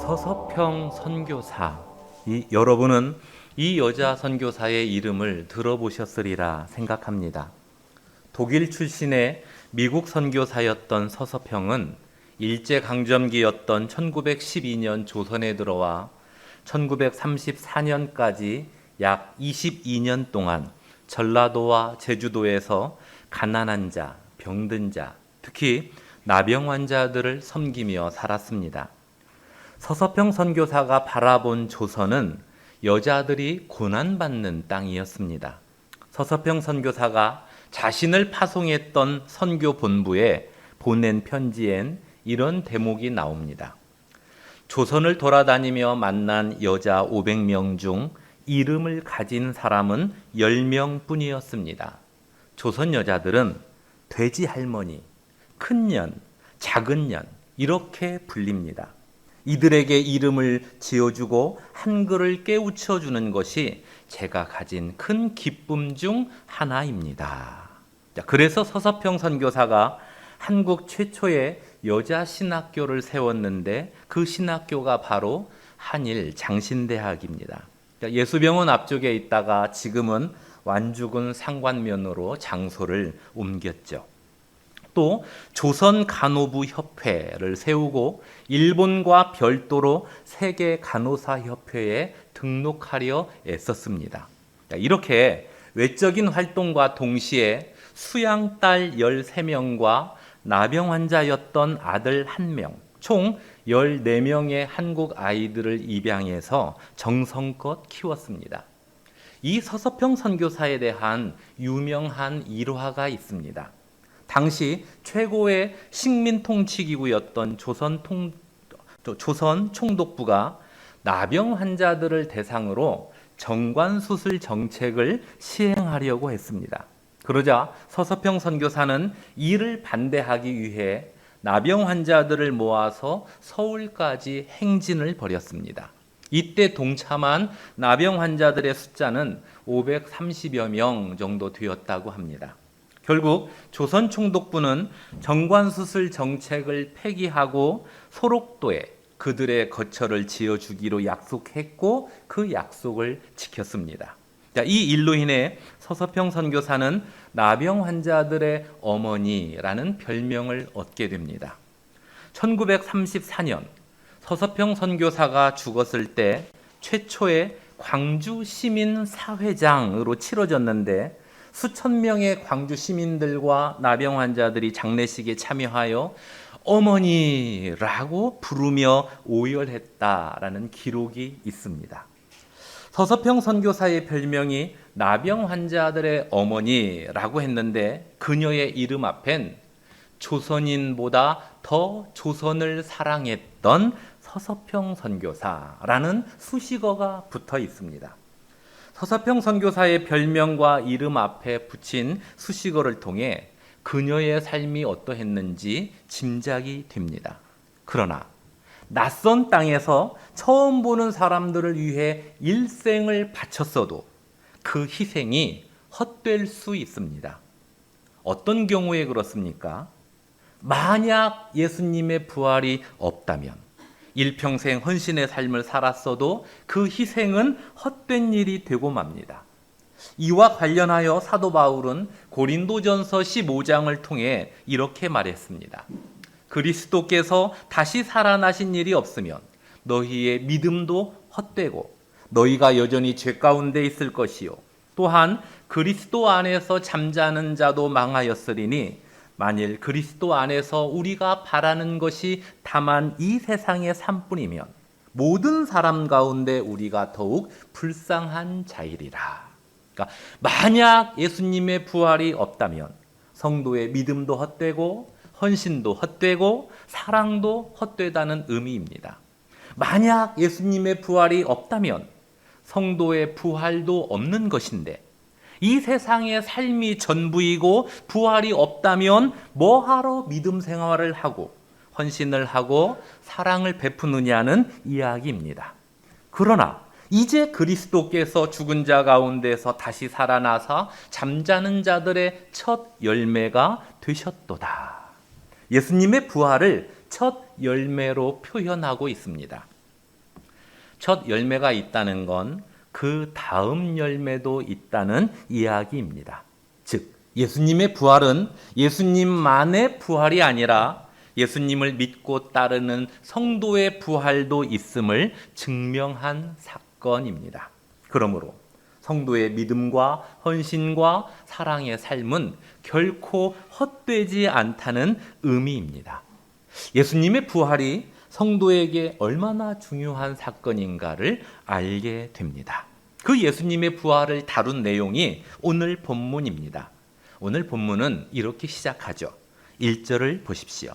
서서평 선교사. 여러분은 이 여자 선교사의 이름을 들어보셨으리라 생각합니다. 독일 출신의 미국 선교사였던 서서평은 일제강점기였던 1912년 조선에 들어와 1934년까지 약 22년 동안 전라도와 제주도에서 가난한 자, 병든 자, 특히 나병 환자들을 섬기며 살았습니다. 서서평 선교사가 바라본 조선은 여자들이 고난받는 땅이었습니다. 서서평 선교사가 자신을 파송했던 선교 본부에 보낸 편지엔 이런 대목이 나옵니다. 조선을 돌아다니며 만난 여자 500명 중 이름을 가진 사람은 10명 뿐이었습니다. 조선 여자들은 돼지 할머니, 큰 년, 작은 년 이렇게 불립니다. 이들에게 이름을 지어주고 한글을 깨우쳐주는 것이 제가 가진 큰 기쁨 중 하나입니다. 그래서 서서평 선교사가 한국 최초의 여자 신학교를 세웠는데 그 신학교가 바로 한일 장신대학입니다. 예수병원 앞쪽에 있다가 지금은 완주군 상관면으로 장소를 옮겼죠. 또 조선 간호부 협회를 세우고 일본과 별도로 세계 간호사 협회에 등록하려 애썼습니다. 이렇게 외적인 활동과 동시에 수양딸 13명과 나병 환자였던 아들 1명, 총 14명의 한국 아이들을 입양해서 정성껏 키웠습니다. 이 서서평 선교사에 대한 유명한 일화가 있습니다. 당시 최고의 식민 통치기구였던 조선 총독부가 나병 환자들을 대상으로 정관수술 정책을 시행하려고 했습니다. 그러자 서서평 선교사는 이를 반대하기 위해 나병 환자들을 모아서 서울까지 행진을 벌였습니다. 이때 동참한 나병 환자들의 숫자는 530여 명 정도 되었다고 합니다. 결국 조선 총독부는 정관수술 정책을 폐기하고 소록도에 그들의 거처를 지어주기로 약속했고 그 약속을 지켰습니다. 이 일로 인해 서서평 선교사는 나병 환자들의 어머니라는 별명을 얻게 됩니다. 1934년 서서평 선교사가 죽었을 때 최초의 광주 시민 사회장으로 치러졌는데 수천 명의 광주 시민들과 나병 환자들이 장례식에 참여하여 어머니라고 부르며 오열했다라는 기록이 있습니다. 서서평 선교사의 별명이 나병 환자들의 어머니라고 했는데 그녀의 이름 앞엔 조선인보다 더 조선을 사랑했던 서서평 선교사라는 수식어가 붙어 있습니다. 서서평 선교사의 별명과 이름 앞에 붙인 수식어를 통해 그녀의 삶이 어떠했는지 짐작이 됩니다. 그러나 낯선 땅에서 처음 보는 사람들을 위해 일생을 바쳤어도 그 희생이 헛될 수 있습니다. 어떤 경우에 그렇습니까? 만약 예수님의 부활이 없다면 일평생 헌신의 삶을 살았어도 그 희생은 헛된 일이 되고 맙니다. 이와 관련하여 사도 바울은 고린도전서 15장을 통해 이렇게 말했습니다. 그리스도께서 다시 살아나신 일이 없으면 너희의 믿음도 헛되고 너희가 여전히 죄 가운데 있을 것이요 또한 그리스도 안에서 잠자는 자도 망하였으리니 만일 그리스도 안에서 우리가 바라는 것이 다만 이 세상의 삶뿐이면 모든 사람 가운데 우리가 더욱 불쌍한 자이리라. 그러니까 만약 예수님의 부활이 없다면 성도의 믿음도 헛되고 헌신도 헛되고 사랑도 헛되다는 의미입니다. 만약 예수님의 부활이 없다면 성도의 부활도 없는 것인데 이 세상의 삶이 전부이고 부활이 없다면 뭐하러 믿음 생활을 하고 헌신을 하고 사랑을 베푸느냐는 이야기입니다. 그러나 이제 그리스도께서 죽은 자 가운데서 다시 살아나사 잠자는 자들의 첫 열매가 되셨도다. 예수님의 부활을 첫 열매로 표현하고 있습니다. 첫 열매가 있다는 건 그 다음 열매도 있다는 이야기입니다. 즉, 예수님의 부활은 예수님만의 부활이 아니라 예수님을 믿고 따르는 성도의 부활도 있음을 증명한 사건입니다. 그러므로 성도의 믿음과 헌신과 사랑의 삶은 결코 헛되지 않다는 의미입니다. 예수님의 부활이 성도에게 얼마나 중요한 사건인가를 알게 됩니다. 그 예수님의 부활을 다룬 내용이 오늘 본문입니다. 오늘 본문은 이렇게 시작하죠. 1절을 보십시오.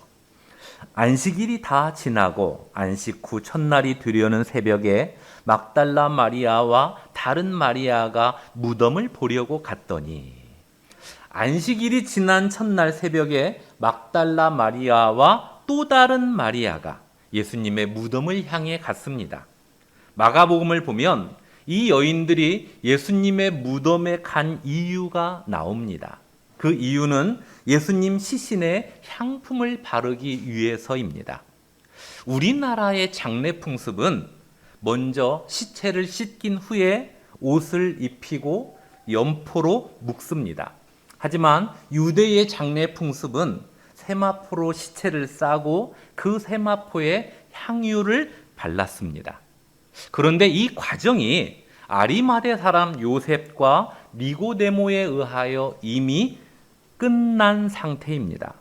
안식일이 다 지나고 안식 후 첫날이 되려는 새벽에 막달라 마리아와 다른 마리아가 무덤을 보려고 갔더니, 안식일이 지난 첫날 새벽에 막달라 마리아와 또 다른 마리아가 예수님의 무덤을 향해 갔습니다. 마가복음을 보면 이 여인들이 예수님의 무덤에 간 이유가 나옵니다. 그 이유는 예수님 시신에 향품을 바르기 위해서입니다. 우리나라의 장례 풍습은 먼저 시체를 씻긴 후에 옷을 입히고 연포로 묶습니다. 하지만 유대의 장례 풍습은 세마포로 시체를 싸고 그 세마포에 향유를 발랐습니다. 그런데 이 과정이 아리마대 사람 요셉과 니고데모에 의하여 이미 끝난 상태입니다.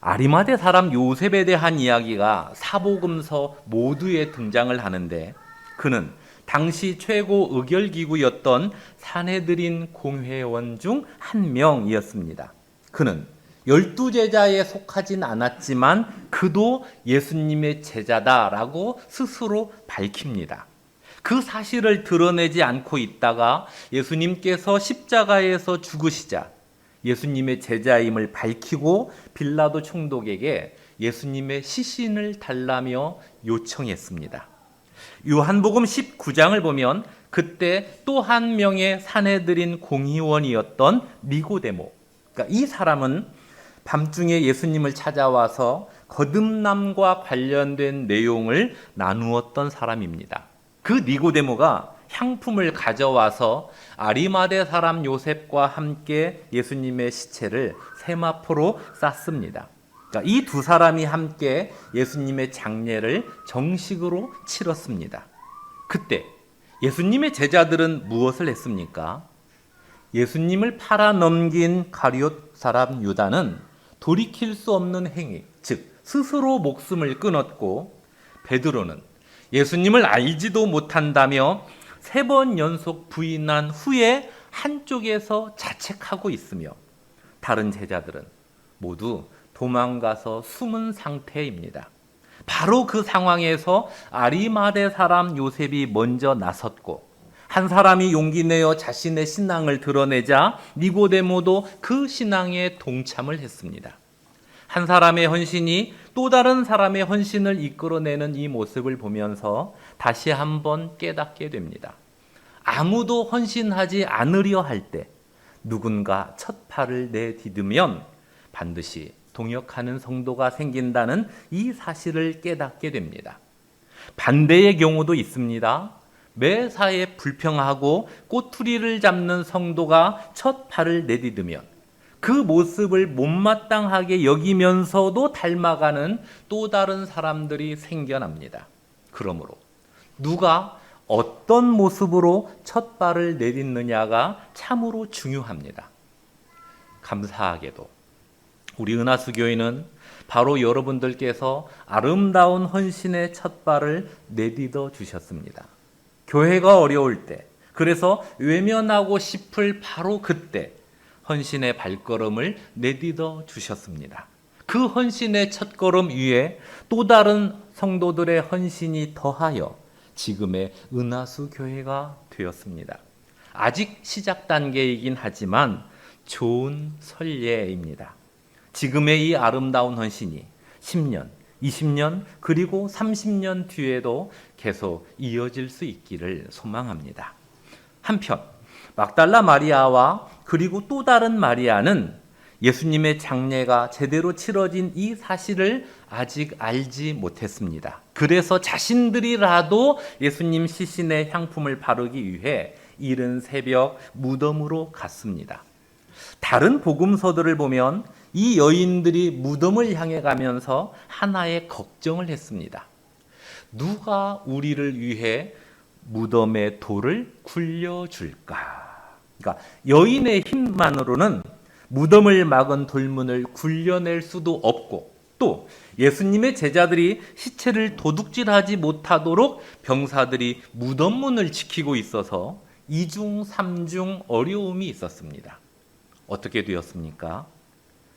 아리마대 사람 요셉에 대한 이야기가 사복음서 모두에 등장을 하는데, 그는 당시 최고 의결기구였던 산헤드린 공회원 중 한 명이었습니다. 그는 12제자에 속하진 않았지만 그도 예수님의 제자다라고 스스로 밝힙니다. 그 사실을 드러내지 않고 있다가 예수님께서 십자가에서 죽으시자 예수님의 제자임을 밝히고 빌라도 총독에게 예수님의 시신을 달라며 요청했습니다. 요한복음 19장을 보면 그때 또 한 명의 산헤드린 공의원이었던 니고데모, 그러니까 이 사람은 밤중에 예수님을 찾아와서 거듭남과 관련된 내용을 나누었던 사람입니다. 그 니고데모가 향품을 가져와서 아리마대 사람 요셉과 함께 예수님의 시체를 세마포로 쌌습니다. 그러니까 이 두 사람이 함께 예수님의 장례를 정식으로 치렀습니다. 그때 예수님의 제자들은 무엇을 했습니까? 예수님을 팔아넘긴 가룟 사람 유다는 돌이킬 수 없는 행위, 즉 스스로 목숨을 끊었고, 베드로는 예수님을 알지도 못한다며 3번 연속 부인한 후에 한쪽에서 자책하고 있으며, 다른 제자들은 모두 도망가서 숨은 상태입니다. 바로 그 상황에서 아리마대 사람 요셉이 먼저 나섰고, 한 사람이 용기 내어 자신의 신앙을 드러내자 니고데모도 그 신앙에 동참을 했습니다. 한 사람의 헌신이 또 다른 사람의 헌신을 이끌어내는 이 모습을 보면서 다시 한번 깨닫게 됩니다. 아무도 헌신하지 않으려 할 때 누군가 첫 발을 내디디면 반드시 동역하는 성도가 생긴다는 이 사실을 깨닫게 됩니다. 반대의 경우도 있습니다. 매사에 불평하고 꼬투리를 잡는 성도가 첫 발을 내디디면 그 모습을 못마땅하게 여기면서도 닮아가는 또 다른 사람들이 생겨납니다. 그러므로 누가 어떤 모습으로 첫 발을 내딛느냐가 참으로 중요합니다. 감사하게도 우리 은하수 교회는 바로 여러분들께서 아름다운 헌신의 첫 발을 내딛어 주셨습니다. 교회가 어려울 때, 그래서 외면하고 싶을 바로 그때 헌신의 발걸음을 내딛어 주셨습니다. 그 헌신의 첫걸음 위에 또 다른 성도들의 헌신이 더하여 지금의 은하수 교회가 되었습니다. 아직 시작 단계이긴 하지만 좋은 선례입니다. 지금의 이 아름다운 헌신이 10년, 20년 그리고 30년 뒤에도 계속 이어질 수 있기를 소망합니다. 한편 막달라 마리아와 그리고 또 다른 마리아는 예수님의 장례가 제대로 치러진 이 사실을 아직 알지 못했습니다. 그래서 자신들이라도 예수님 시신의 향품을 바르기 위해 이른 새벽 무덤으로 갔습니다. 다른 복음서들을 보면 이 여인들이 무덤을 향해 가면서 하나의 걱정을 했습니다. 누가 우리를 위해 무덤의 돌을 굴려줄까? 그러니까 여인의 힘만으로는 무덤을 막은 돌문을 굴려낼 수도 없고, 또 예수님의 제자들이 시체를 도둑질하지 못하도록 병사들이 무덤문을 지키고 있어서 이중삼중 어려움이 있었습니다. 어떻게 되었습니까?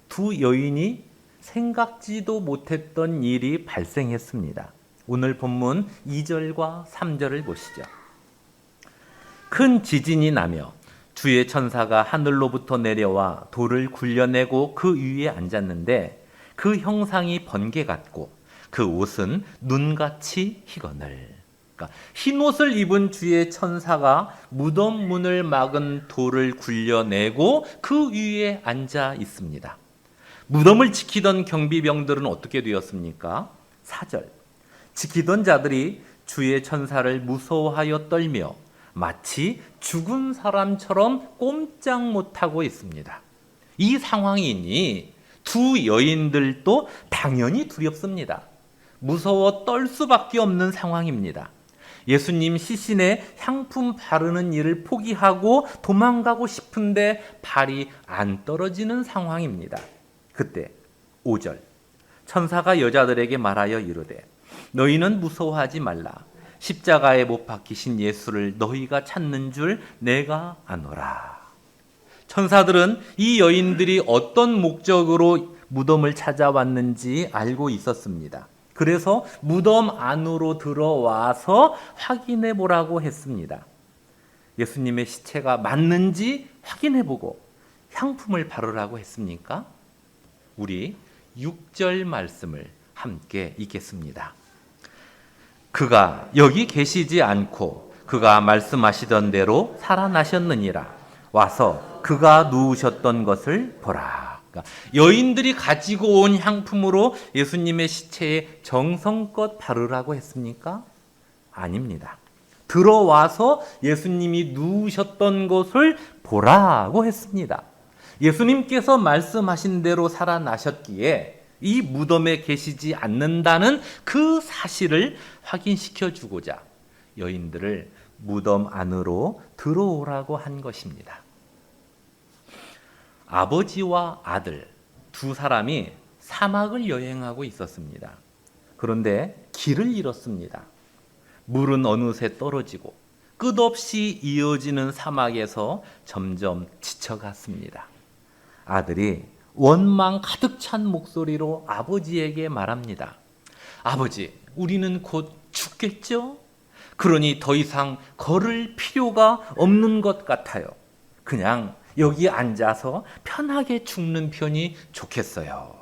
두 여인이 생각지도 못했던 일이 발생했습니다. 오늘 본문 2절과 3절을 보시죠. 큰 지진이 나며 주의 천사가 하늘로부터 내려와 돌을 굴려내고 그 위에 앉았는데 그 형상이 번개 같고 그 옷은 눈같이 희거늘. 그러니까 흰 옷을 입은 주의 천사가 무덤 문을 막은 돌을 굴려내고 그 위에 앉아 있습니다. 무덤을 지키던 경비병들은 어떻게 되었습니까? 4절. 지키던 자들이 주의 천사를 무서워하여 떨며 마치 죽은 사람처럼 꼼짝 못하고 있습니다. 이 상황이니 두 여인들도 당연히 두렵습니다. 무서워 떨 수밖에 없는 상황입니다. 예수님 시신에 향품 바르는 일을 포기하고 도망가고 싶은데 발이 안 떨어지는 상황입니다. 그때 5절. 천사가 여자들에게 말하여 이르되 너희는 무서워하지 말라. 십자가에 못 박히신 예수를 너희가 찾는 줄 내가 아노라. 천사들은 이 여인들이 어떤 목적으로 무덤을 찾아왔는지 알고 있었습니다. 그래서 무덤 안으로 들어와서 확인해 보라고 했습니다. 예수님의 시체가 맞는지 확인해 보고 향품을 바르라고 했습니까? 우리 6절 말씀을 함께 읽겠습니다. 그가 여기 계시지 않고 그가 말씀하시던 대로 살아나셨느니라. 와서 그가 누우셨던 것을 보라. 그러니까 여인들이 가지고 온 향품으로 예수님의 시체에 정성껏 바르라고 했습니까? 아닙니다. 들어와서 예수님이 누우셨던 것을 보라고 했습니다. 예수님께서 말씀하신 대로 살아나셨기에 이 무덤에 계시지 않는다는 그 사실을 확인시켜 주고자 여인들을 무덤 안으로 들어오라고 한 것입니다. 아버지와 아들 두 사람이 사막을 여행하고 있었습니다. 그런데 길을 잃었습니다. 물은 어느새 떨어지고 끝없이 이어지는 사막에서 점점 지쳐갔습니다. 아들이 원망 가득 찬 목소리로 아버지에게 말합니다. 아버지, 우리는 곧 죽겠죠? 그러니 더 이상 걸을 필요가 없는 것 같아요. 그냥 여기 앉아서 편하게 죽는 편이 좋겠어요.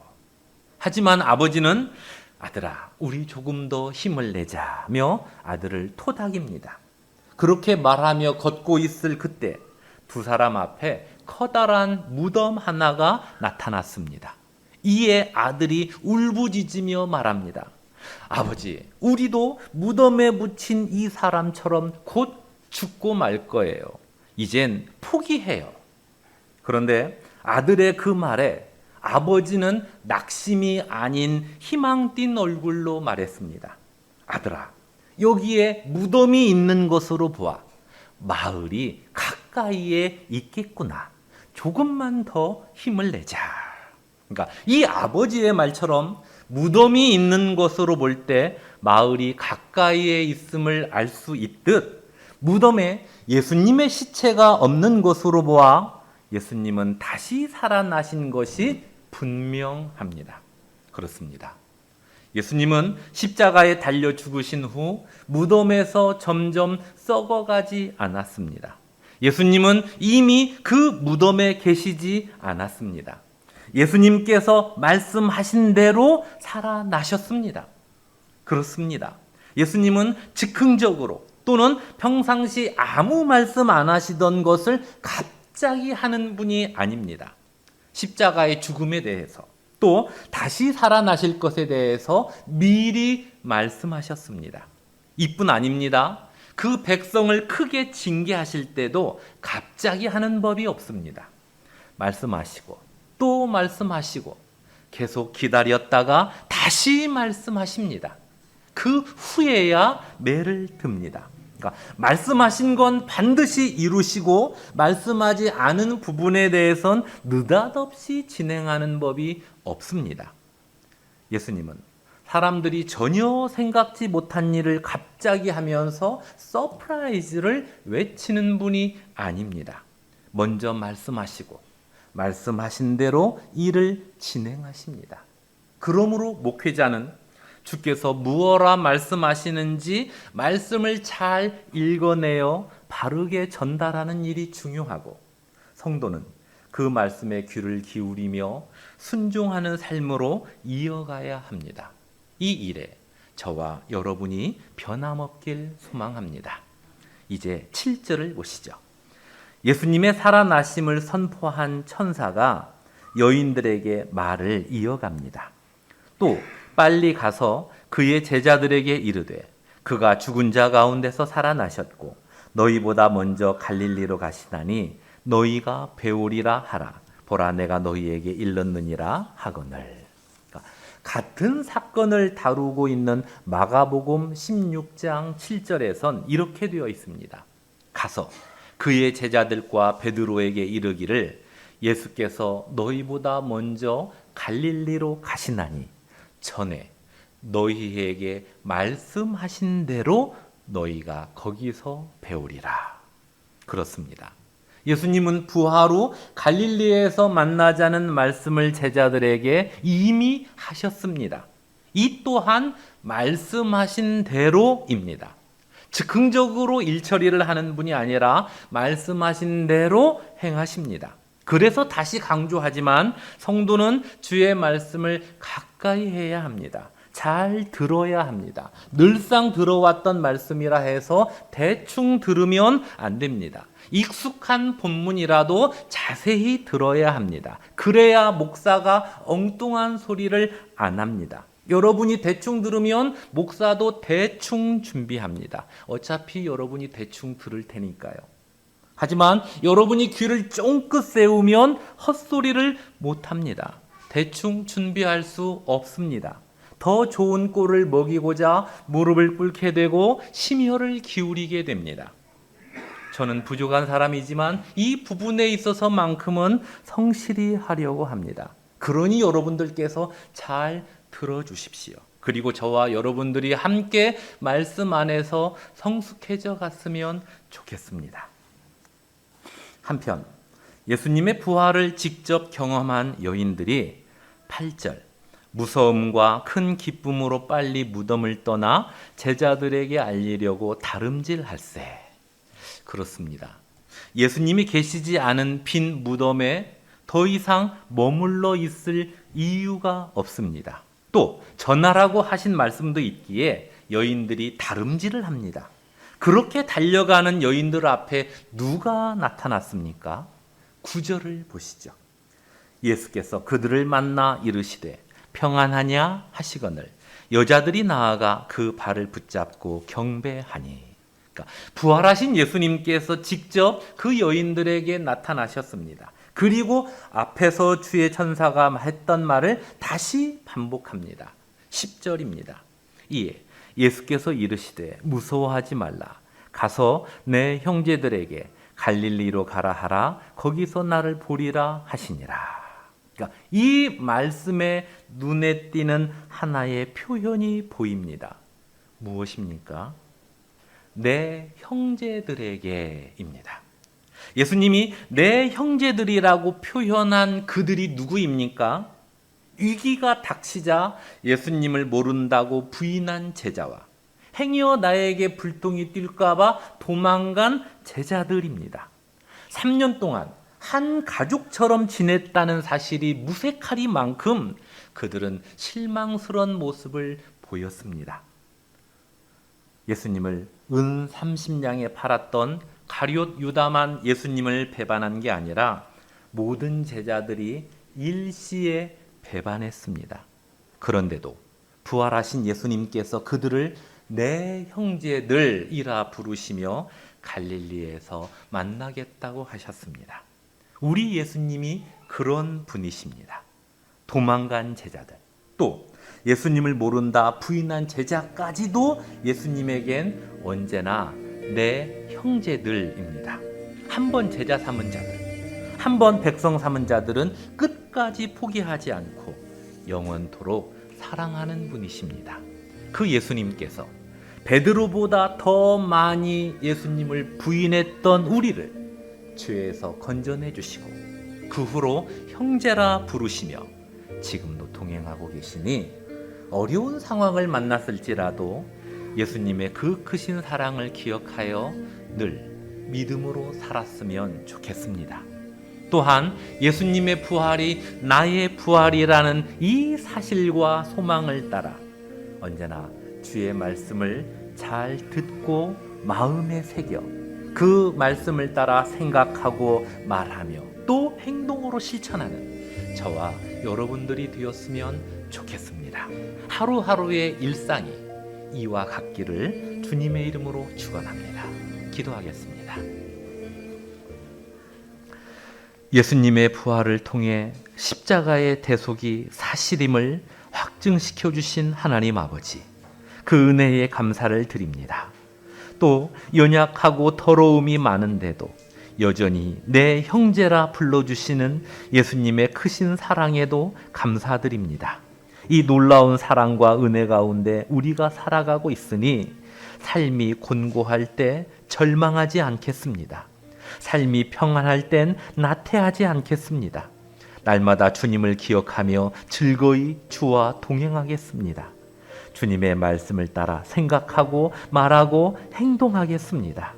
하지만 아버지는 아들아, 우리 조금 더 힘을 내자며 아들을 토닥입니다. 그렇게 말하며 걷고 있을 그때 두 사람 앞에 커다란 무덤 하나가 나타났습니다. 이에 아들이 울부짖으며 말합니다. 아버지, 우리도 무덤에 묻힌 이 사람처럼 곧 죽고 말 거예요. 이젠 포기해요. 그런데 아들의 그 말에 아버지는 낙심이 아닌 희망 띤 얼굴로 말했습니다. 아들아, 여기에 무덤이 있는 것으로 보아 마을이 가까이에 있겠구나. 조금만 더 힘을 내자. 그러니까 이 아버지의 말처럼 무덤이 있는 것으로 볼 때 마을이 가까이에 있음을 알 수 있듯 무덤에 예수님의 시체가 없는 것으로 보아 예수님은 다시 살아나신 것이 분명합니다. 그렇습니다. 예수님은 십자가에 달려 죽으신 후 무덤에서 점점 썩어가지 않았습니다. 예수님은 이미 그 무덤에 계시지 않았습니다. 예수님께서 말씀하신 대로 살아나셨습니다. 그렇습니다. 예수님은 즉흥적으로 또는 평상시 아무 말씀 안 하시던 것을 갑자기 하는 분이 아닙니다. 십자가의 죽음에 대해서 또 다시 살아나실 것에 대해서 미리 말씀하셨습니다. 이뿐 아닙니다. 그 백성을 크게 징계하실 때도 갑자기 하는 법이 없습니다. 말씀하시고 또 말씀하시고 계속 기다렸다가 다시 말씀하십니다. 그 후에야 매를 듭니다. 그러니까 말씀하신 건 반드시 이루시고 말씀하지 않은 부분에 대해선 느닷없이 진행하는 법이 없습니다. 예수님은 사람들이 전혀 생각지 못한 일을 갑자기 하면서 서프라이즈를 외치는 분이 아닙니다. 먼저 말씀하시고 말씀하신 대로 일을 진행하십니다. 그러므로 목회자는 주께서 무엇라 말씀하시는지 말씀을 잘 읽어내어 바르게 전달하는 일이 중요하고, 성도는 그 말씀에 귀를 기울이며 순종하는 삶으로 이어가야 합니다. 이 일에 저와 여러분이 변함없길 소망합니다. 이제 7절을 보시죠. 예수님의 살아나심을 선포한 천사가 여인들에게 말을 이어갑니다. 또 빨리 가서 그의 제자들에게 이르되 그가 죽은 자 가운데서 살아나셨고 너희보다 먼저 갈릴리로 가시나니 너희가 배우리라 하라. 보라 내가 너희에게 일렀느니라 하거늘. 같은 사건을 다루고 있는 마가복음 16장 7절에선 이렇게 되어 있습니다. 가서 그의 제자들과 베드로에게 이르기를 예수께서 너희보다 먼저 갈릴리로 가시나니 전에 너희에게 말씀하신 대로 너희가 거기서 배우리라. 그렇습니다. 예수님은 부활 후 갈릴리에서 만나자는 말씀을 제자들에게 이미 하셨습니다. 이 또한 말씀하신 대로입니다. 즉흥적으로 일처리를 하는 분이 아니라 말씀하신 대로 행하십니다. 그래서 다시 강조하지만 성도는 주의 말씀을 가까이 해야 합니다. 잘 들어야 합니다. 늘상 들어왔던 말씀이라 해서 대충 들으면 안 됩니다. 익숙한 본문이라도 자세히 들어야 합니다. 그래야 목사가 엉뚱한 소리를 안 합니다. 여러분이 대충 들으면 목사도 대충 준비합니다. 어차피 여러분이 대충 들을 테니까요. 하지만 여러분이 귀를 쫑긋 세우면 헛소리를 못합니다. 대충 준비할 수 없습니다. 더 좋은 꼴을 먹이고자 무릎을 꿇게 되고 심혈을 기울이게 됩니다. 저는 부족한 사람이지만 이 부분에 있어서만큼은 성실히 하려고 합니다. 그러니 여러분들께서 잘 들어주십시오. 그리고 저와 여러분들이 함께 말씀 안에서 성숙해져 갔으면 좋겠습니다. 한편 예수님의 부활을 직접 경험한 여인들이 8절 무서움과 큰 기쁨으로 빨리 무덤을 떠나 제자들에게 알리려고 다름질할세. 그렇습니다. 예수님이 계시지 않은 빈 무덤에 더 이상 머물러 있을 이유가 없습니다. 또 전하라고 하신 말씀도 있기에 여인들이 다름질을 합니다. 그렇게 달려가는 여인들 앞에 누가 나타났습니까? 9절을 보시죠. 예수께서 그들을 만나 이르시되 평안하냐 하시거늘 여자들이 나아가 그 발을 붙잡고 경배하니. 그러니까 부활하신 예수님께서 직접 그 여인들에게 나타나셨습니다. 그리고 앞에서 주의 천사가 했던 말을 다시 반복합니다. 10절입니다. 이에 예수께서 이르시되 무서워하지 말라. 가서 내 형제들에게 갈릴리로 가라 하라. 거기서 나를 보리라 하시니라. 그러니까 이 말씀에 눈에 띄는 하나의 표현이 보입니다. 무엇입니까? 내 형제들에게입니다. 예수님이 내 형제들이라고 표현한 그들이 누구입니까? 위기가 닥치자 예수님을 모른다고 부인한 제자와 행여 나에게 불똥이 뛸까 봐 도망간 제자들입니다. 3년 동안 한 가족처럼 지냈다는 사실이 무색하리만큼 그들은 실망스러운 모습을 보였습니다. 예수님을 은 30냥에 팔았던 가룟 유다만 예수님을 배반한 게 아니라 모든 제자들이 일시에 배반했습니다. 그런데도 부활하신 예수님께서 그들을 내 형제들이라 부르시며 갈릴리에서 만나겠다고 하셨습니다. 우리 예수님이 그런 분이십니다. 도망간 제자들, 또 예수님을 모른다 부인한 제자까지도 예수님에겐 언제나 내 형제들입니다. 한 번 제자 삼은 자들, 한 번 백성 삼은 자들은 끝까지 포기하지 않고 영원토록 사랑하는 분이십니다. 그 예수님께서 베드로보다 더 많이 예수님을 부인했던 우리를 죄에서 건져내 주시고 그 후로 형제라 부르시며 지금도 동행하고 계시니 어려운 상황을 만났을지라도 예수님의 그 크신 사랑을 기억하여 늘 믿음으로 살았으면 좋겠습니다. 또한 예수님의 부활이 나의 부활이라는 이 사실과 소망을 따라 언제나 주의 말씀을 잘 듣고 마음에 새겨 그 말씀을 따라 생각하고 말하며 또 행동으로 실천하는 저와 여러분들이 되었으면 좋겠습니다. 하루하루의 일상이 이와 같기를 주님의 이름으로 축원합니다. 기도하겠습니다. 예수님의 부활을 통해 십자가의 대속이 사실임을 확증시켜 주신 하나님 아버지, 그 은혜에 감사를 드립니다. 또 연약하고 더러움이 많은데도 여전히 내 형제라 불러주시는 예수님의 크신 사랑에도 감사드립니다. 이 놀라운 사랑과 은혜 가운데 우리가 살아가고 있으니 삶이 곤고할 때 절망하지 않겠습니다. 삶이 평안할 땐 나태하지 않겠습니다. 날마다 주님을 기억하며 즐거이 주와 동행하겠습니다. 주님의 말씀을 따라 생각하고 말하고 행동하겠습니다.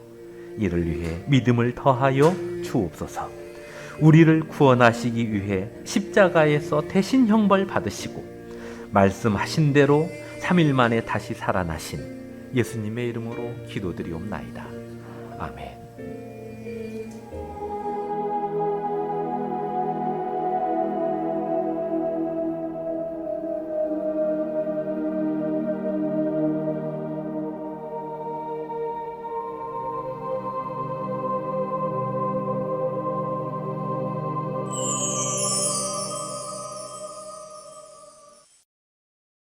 이를 위해 믿음을 더하여 주옵소서. 우리를 구원하시기 위해 십자가에서 대신 형벌 받으시고 말씀하신 대로 3일 만에 다시 살아나신 예수님의 이름으로 기도드리옵나이다. 아멘.